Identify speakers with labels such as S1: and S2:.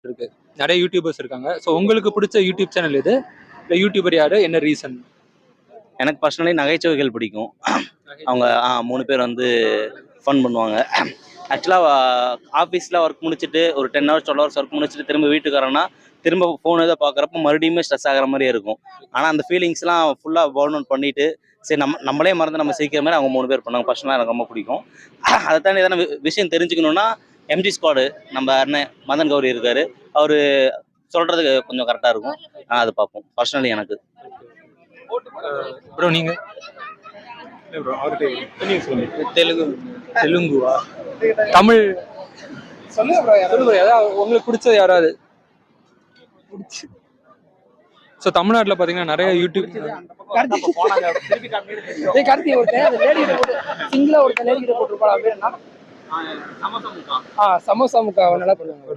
S1: இருக்கு. நிறைய யூடியூபர்ஸ் இருக்காங்க. ஸோ உங்களுக்கு பிடிச்ச யூடியூப் சேனல் எது? இல்லை யூடியூபர் யாரு? என்ன ரீசன்?
S2: எனக்கு பர்சனலி நகைச்சுவைகள் பிடிக்கும். அவங்க 3 பேர் வந்து ஃபன் பண்ணுவாங்க. ஆக்சுவலாக ஆஃபீஸில் ஒர்க் முடிச்சுட்டு ஒரு 10 ஹவர்ஸ் 12 ஹவர்ஸ் ஒர்க் முடிச்சுட்டு திரும்ப வீட்டுக்கு வரோன்னா திரும்ப ஃபோன் எதாவது பார்க்குறப்ப மறுபடியும் ஸ்ட்ரெஸ் ஆகிற மாதிரியே இருக்கும். ஆனால் அந்த ஃபீலிங்ஸ்லாம் ஃபுல்லாக பர்ன் அவுட் பண்ணிட்டு சரி நம்மளே மறந்து நம்ம சிரிக்கிற மாதிரி அவங்க 3 பேர் பண்ணாங்க. பர்சனலாக எனக்கு ரொம்ப பிடிக்கும். அதை தாண்டி எதனா விஷயம் தெரிஞ்சுக்கணுன்னா எம்ஜி ஸ்குவாடு நம்ம அண்ணன் மதன் கௌரி இருக்காரு. அவர் சொல்றதுக்கு கொஞ்சம் கரெக்டாக இருக்கும். அது பார்ப்போம் பர்சனலி எனக்கு.
S1: ப்ரோ நீங்க? தெலுங்குவா? தமிழ் சொல்லுங்க ப்ரோ. ஏதாவது உங்களுக்கு பிடிச்சது யாராவது? ஸோ தமிழ்நாட்டில் பார்த்தீங்கன்னா நிறைய யூடியூப்
S3: கார்த்தி ஒருத்தன் லேடிகிட்ட போட்டு சிங்கிளா ஒருத்தன் லேடிகிட்ட போட்டுருப்பான். சமோசா முக்கா நல்லா பண்ணுவாங்க.